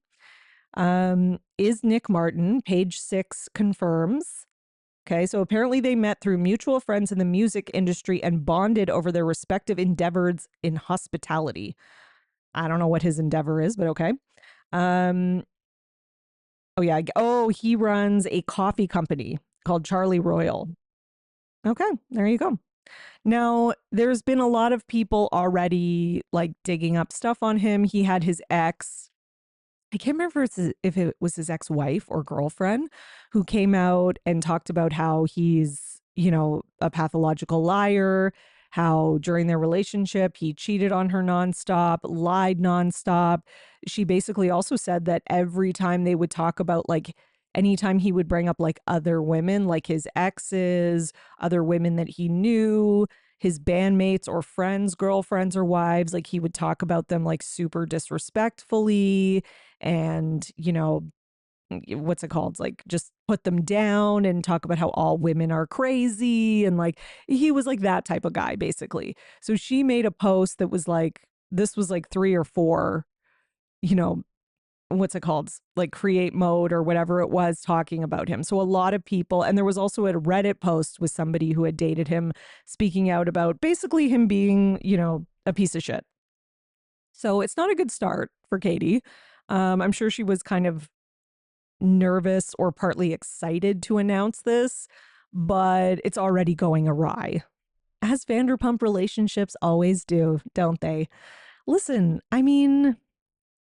is Nick Martin. Page 6 confirms. Okay, so apparently they met through mutual friends in the music industry and bonded over their respective endeavors in hospitality. I don't know what his endeavor is, but okay. Oh, yeah. Oh, he runs a coffee company called Charlie Royal. Okay, there you go. Now, there's been a lot of people already like digging up stuff on him. He had his ex. I can't remember if it was his ex-wife or girlfriend who came out and talked about how he's, you know, a pathological liar, how during their relationship he cheated on her nonstop, lied nonstop. She basically also said that every time they would talk about, like, anytime he would bring up like other women, like his exes, other women that he knew, his bandmates or friends, girlfriends or wives, like he would talk about them like super disrespectfully and, you know, what's it called? Like just put them down and talk about how all women are crazy. And like, he was like that type of guy, basically. So she made a post that was like, this was like 3 or 4, you know, what's it called? Like create mode or whatever it was, talking about him. So a lot of people, and there was also a Reddit post with somebody who had dated him speaking out about basically him being, you know, a piece of shit. So it's not a good start for Katie. I'm sure she was kind of nervous or partly excited to announce this, but it's already going awry. As Vanderpump relationships always do, don't they? Listen, I mean,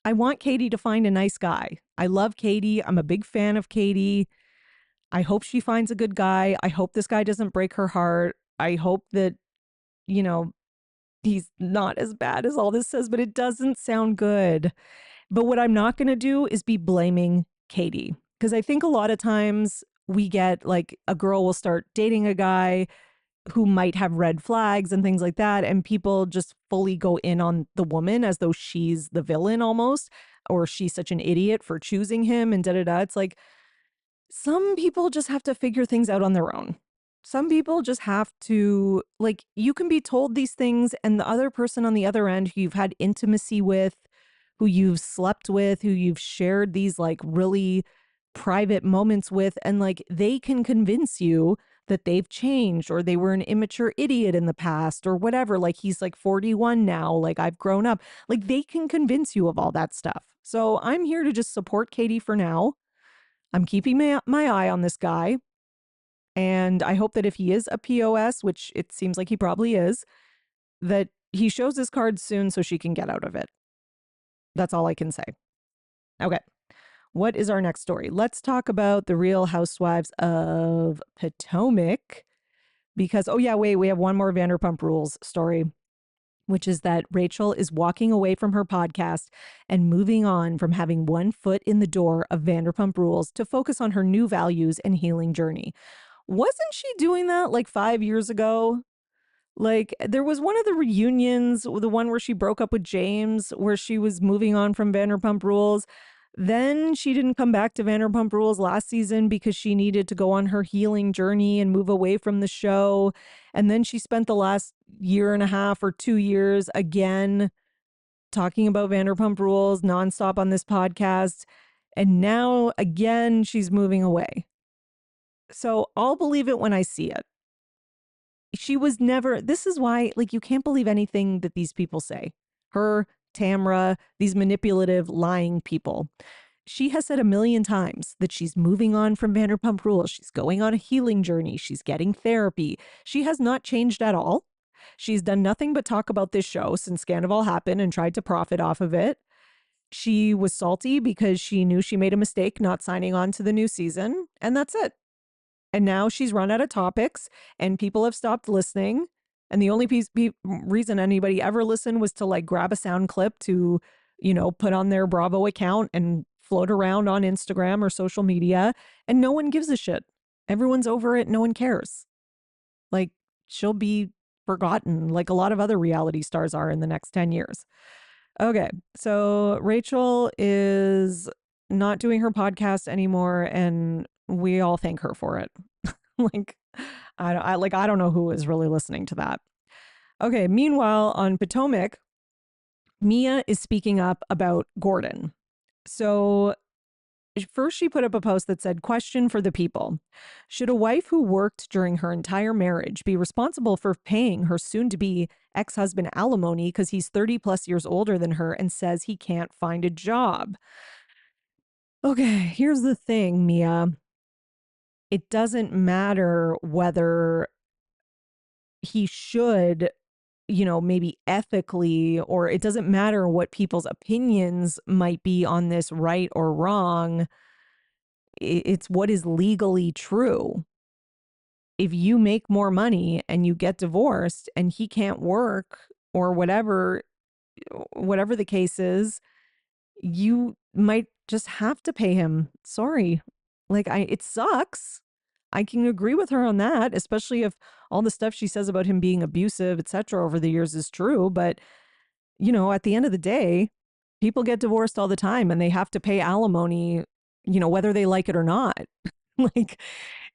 I want Katie to find a nice guy. I love Katie. I'm a big fan of Katie. I hope she finds a good guy. I hope this guy doesn't break her heart. I hope that, you know, he's not as bad as all this says, but it doesn't sound good. But what I'm not going to do is be blaming Katie, because I think a lot of times we get like a girl will start dating a guy who might have red flags and things like that. And people just fully go in on the woman as though she's the villain almost, or she's such an idiot for choosing him and da da da. It's like some people just have to figure things out on their own. Some people just have to, like, you can be told these things, and the other person on the other end who you've had intimacy with, who you've slept with, who you've shared these like really private moments with, and like they can convince you that they've changed or they were an immature idiot in the past or whatever. Like he's like 41 now, like I've grown up. Like they can convince you of all that stuff. So I'm here to just support Katie for now. I'm keeping my eye on this guy. And I hope that if he is a POS, which it seems like he probably is, that he shows his cards soon so she can get out of it. That's all I can say. Okay. What is our next story? Let's talk about the Real Housewives of Potomac. Because, oh yeah, wait, we have one more Vanderpump Rules story, which is that Rachel is walking away from her podcast and moving on from having one foot in the door of Vanderpump Rules to focus on her new values and healing journey. Wasn't she doing that like 5 years ago? Like there was one of the reunions, the one where she broke up with James, where she was moving on from Vanderpump Rules. Then she didn't come back to Vanderpump Rules last season because she needed to go on her healing journey and move away from the show. And then she spent the last year and a half or 2 years again talking about Vanderpump Rules nonstop on this podcast. And now again, she's moving away. So I'll believe it when I see it. She was never, this is why, like, you can't believe anything that these people say. Her, Tamra, these manipulative, lying people. She has said a million times that she's moving on from Vanderpump Rules. She's going on a healing journey. She's getting therapy. She has not changed at all. She's done nothing but talk about this show since Scandival happened and tried to profit off of it. She was salty because she knew she made a mistake not signing on to the new season, and that's it. And now she's run out of topics and people have stopped listening. And the only reason anybody ever listened was to like grab a sound clip to, you know, put on their Bravo account and float around on Instagram or social media. And no one gives a shit. Everyone's over it. No one cares. Like she'll be forgotten like a lot of other reality stars are in the next 10 years. Okay. So Rachel is not doing her podcast anymore. And we all thank her for it. Like, I don't know who is really listening to that. Okay. Meanwhile, on Potomac, Mia is speaking up about Gordon. So first she put up a post that said, question for the people. Should a wife who worked during her entire marriage be responsible for paying her soon-to-be ex-husband alimony because he's 30 plus years older than her and says he can't find a job? Okay, here's the thing, Mia. It doesn't matter whether he should, you know, maybe ethically, or it doesn't matter what people's opinions might be on this, right or wrong. It's what is legally true. If you make more money and you get divorced and he can't work or whatever the case is, you might just have to pay him. Sorry. Like it sucks. I can agree with her on that, especially if all the stuff she says about him being abusive, etc. over the years is true. But, you know, at the end of the day, people get divorced all the time and they have to pay alimony, you know, whether they like it or not. Like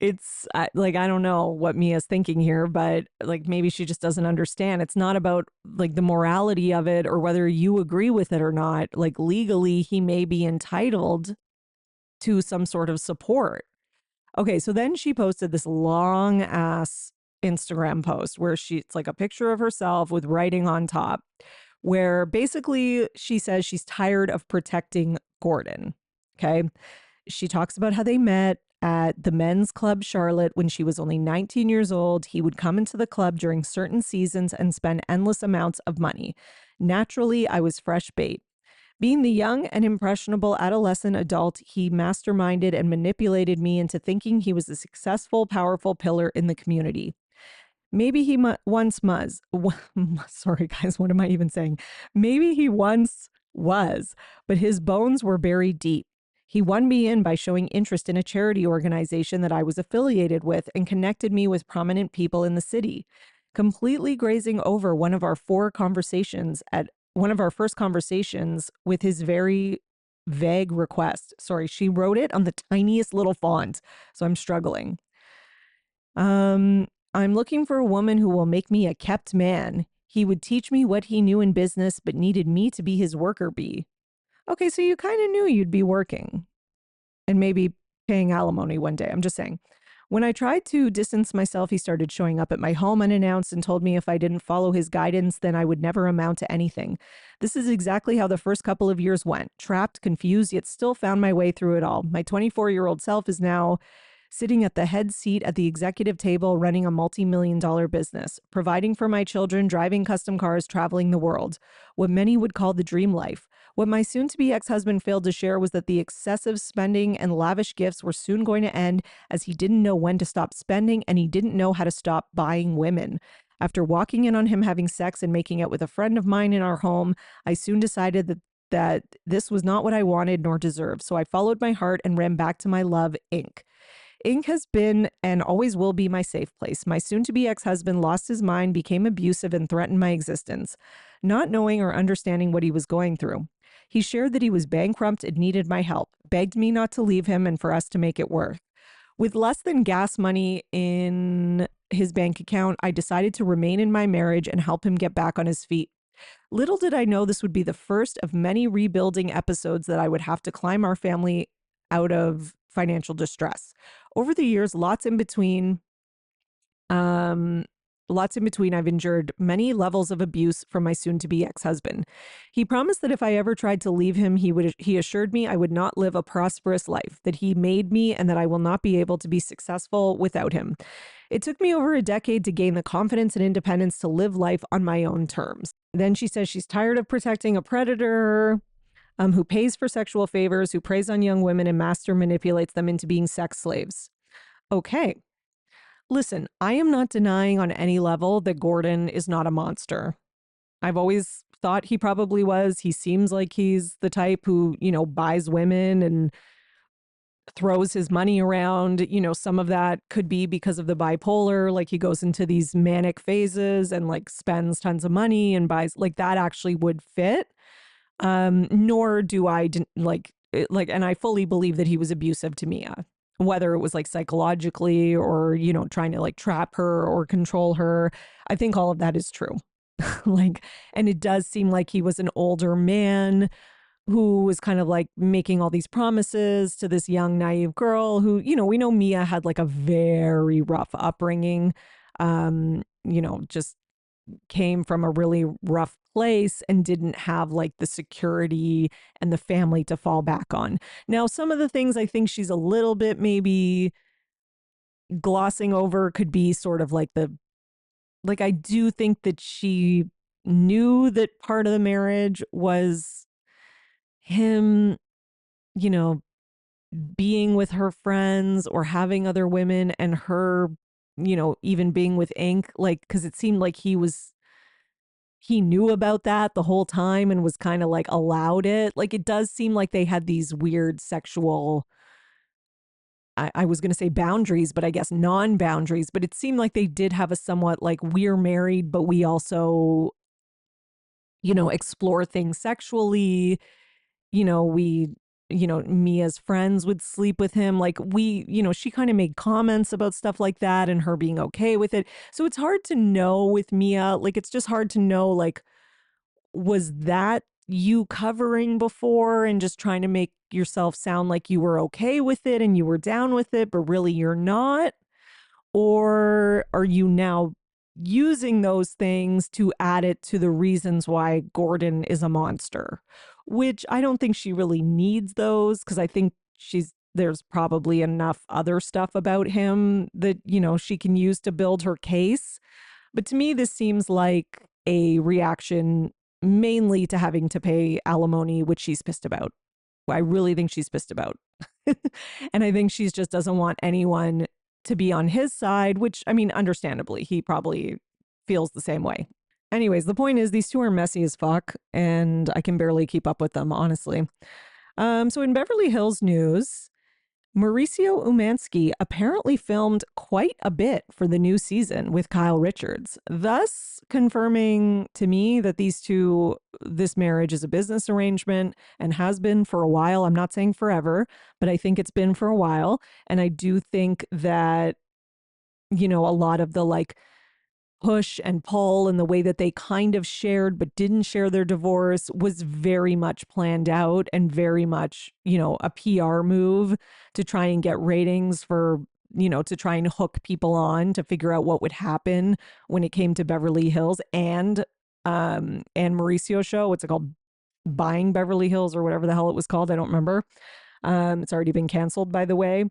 it's like, I don't know what Mia's thinking here, but like maybe she just doesn't understand. It's not about like the morality of it or whether you agree with it or not. Like legally, he may be entitled to some sort of support. Okay, so then she posted this long ass Instagram post where it's like a picture of herself with writing on top, where basically she says she's tired of protecting Gordon. Okay. She talks about how they met at the men's club Charlotte when she was only 19 years old. He would come into the club during certain seasons and spend endless amounts of money. Naturally, I was fresh bait. Being the young and impressionable adolescent adult, he masterminded and manipulated me into thinking he was a successful, powerful pillar in the community. Maybe he once was. Sorry, guys, what am I even saying? Maybe he once was, but his bones were buried deep. He won me in by showing interest in a charity organization that I was affiliated with and connected me with prominent people in the city, completely grazing over one of our first conversations with his very vague request. Sorry, she wrote it on the tiniest little font, so I'm struggling. I'm looking for a woman who will make me a kept man. He would teach me what he knew in business, but needed me to be his worker bee. Okay, so you kind of knew you'd be working and maybe paying alimony one day. I'm just saying. When I tried to distance myself, he started showing up at my home unannounced and told me if I didn't follow his guidance, then I would never amount to anything. This is exactly how the first couple of years went. Trapped, confused, yet still found my way through it all. My 24-year-old self is now sitting at the head seat at the executive table, running a multi-million-dollar business, providing for my children, driving custom cars, traveling the world. What many would call the dream life. What my soon-to-be ex-husband failed to share was that the excessive spending and lavish gifts were soon going to end, as he didn't know when to stop spending and he didn't know how to stop buying women. After walking in on him having sex and making out with a friend of mine in our home, I soon decided that this was not what I wanted nor deserved. So I followed my heart and ran back to my love, Inc. Inc. has been and always will be my safe place. My soon-to-be ex-husband lost his mind, became abusive, and threatened my existence, not knowing or understanding what he was going through. He shared that he was bankrupt and needed my help, begged me not to leave him and for us to make it work. With less than gas money in his bank account, I decided to remain in my marriage and help him get back on his feet. Little did I know this would be the first of many rebuilding episodes that I would have to climb our family out of financial distress. Over the years, lots in between, I've endured many levels of abuse from my soon-to-be ex-husband. He promised that if I ever tried to leave him, he assured me I would not live a prosperous life, that he made me and that I will not be able to be successful without him. It took me over a decade to gain the confidence and independence to live life on my own terms. Then she says she's tired of protecting a predator, who pays for sexual favors, who preys on young women and master manipulates them into being sex slaves. Okay. Listen, I am not denying on any level that Gordon is not a monster. I've always thought he probably was. He seems like he's the type who, buys women and throws his money around. Some of that could be because of the bipolar. Like he goes into these manic phases and like spends tons of money and buys, like that actually would fit. Nor do I and I fully believe that he was abusive to Mia, whether it was like psychologically or, trying to like trap her or control her. I think all of that is true. And it does seem like he was an older man who was kind of like making all these promises to this young, naive girl who, we know Mia had like a very rough upbringing, just came from a really rough place and didn't have like the security and the family to fall back on. Now, some of the things I think she's a little bit maybe glossing over could be sort of like I do think that she knew that part of the marriage was him, being with her friends or having other women and her, even being with Inc. Because it seemed like he knew about that the whole time and was kind of like allowed it. Like it does seem like they had these weird sexual, I was going to say boundaries, but I guess non-boundaries, but it seemed like they did have a somewhat like we're married, but we also, explore things sexually. Mia's friends would sleep with him. Like she kind of made comments about stuff like that and her being okay with it. So it's hard to know with Mia. Like, it's just hard to know, like, was that you covering before and just trying to make yourself sound like you were okay with it and you were down with it, but really you're not? Or are you now using those things to add it to the reasons why Gordon is a monster? Which I don't think she really needs those, because I think there's probably enough other stuff about him that, she can use to build her case. But to me, this seems like a reaction mainly to having to pay alimony, which she's pissed about. I really think she's pissed about. And I think she just doesn't want anyone to be on his side, which, I mean, understandably, he probably feels the same way. Anyways, the point is these two are messy as fuck, and I can barely keep up with them, honestly. So in Beverly Hills news, Mauricio Umansky apparently filmed quite a bit for the new season with Kyle Richards, thus confirming to me that this marriage is a business arrangement and has been for a while. I'm not saying forever, but I think it's been for a while. And I do think that, a lot of the push and pull and the way that they kind of shared but didn't share their divorce was very much planned out and very much, a PR move to try and get ratings for, to try and hook people on to figure out what would happen when it came to Beverly Hills and Mauricio's show. What's it called? Buying Beverly Hills or whatever the hell it was called. I don't remember. It's already been canceled, by the way.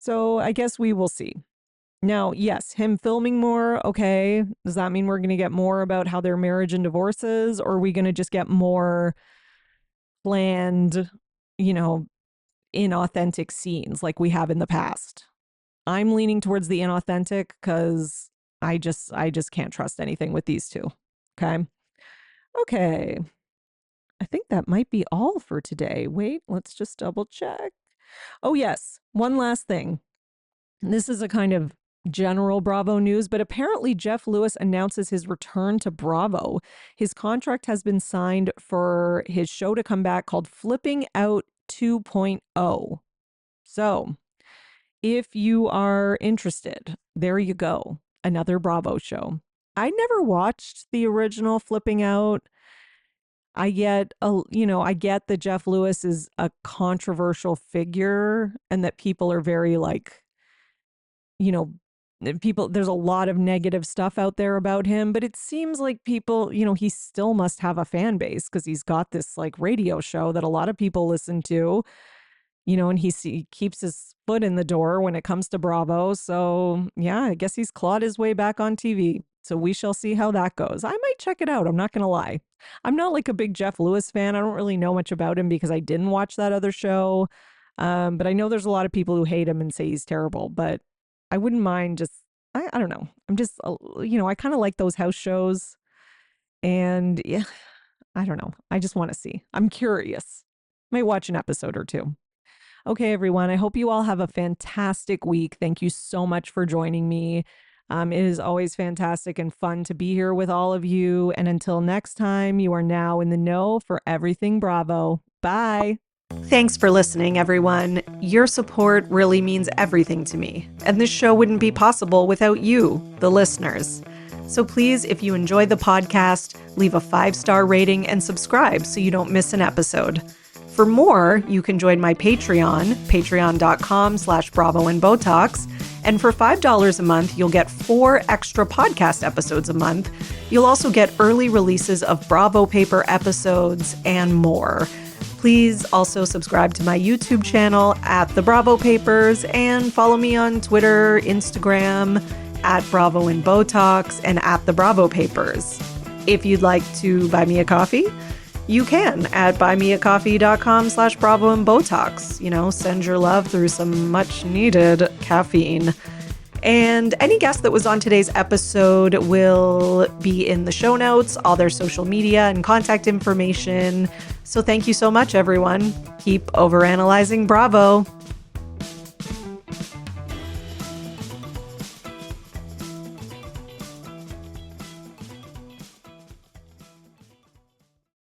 So I guess we will see. Now, yes, him filming more, okay. Does that mean we're going to get more about how their marriage and divorce is? Or are we going to just get more planned, inauthentic scenes like we have in the past? I'm leaning towards the inauthentic because I just can't trust anything with these two. Okay. Okay. I think that might be all for today. Wait, let's just double check. Oh, yes. One last thing. This is a kind of general Bravo news, but apparently Jeff Lewis announces his return to Bravo. His contract has been signed for his show to come back called Flipping Out 2.0. So if you are interested, there you go. Another Bravo show. I never watched the original Flipping Out. I get that Jeff Lewis is a controversial figure and that people are very there's a lot of negative stuff out there about him, but it seems like people, he still must have a fan base because he's got this radio show that a lot of people listen to, and he keeps his foot in the door when it comes to Bravo. So yeah, I guess he's clawed his way back on TV. So we shall see how that goes. I might check it out. I'm not going to lie. I'm not a big Jeff Lewis fan. I don't really know much about him because I didn't watch that other show. But I know there's a lot of people who hate him and say he's terrible, but I wouldn't mind I don't know. I'm just, I kind of like those house shows and yeah, I don't know. I just want to see. I'm curious. Might watch an episode or two. Okay, everyone. I hope you all have a fantastic week. Thank you so much for joining me. It is always fantastic and fun to be here with all of you. And until next time, you are now in the know for everything Bravo. Bye. Thanks for listening, everyone. Your support really means everything to me, and this show wouldn't be possible without you, the listeners. So please, if you enjoy the podcast, leave a 5-star rating and subscribe so you don't miss an episode. For more, you can join my Patreon, patreon.com/bravoandbotox, and for $5 a month, you'll get 4 extra podcast episodes a month. You'll also get early releases of Bravo Paper episodes and more. Please also subscribe to my YouTube channel at The Bravo Papers and follow me on Twitter, Instagram, at Bravo and Botox and at The Bravo Papers. If you'd like to buy me a coffee, you can at buymeacoffee.com/Bravo and Botox. Send your love through some much needed caffeine. And any guest that was on today's episode will be in the show notes, all their social media and contact information. So thank you so much, everyone. Keep overanalyzing Bravo.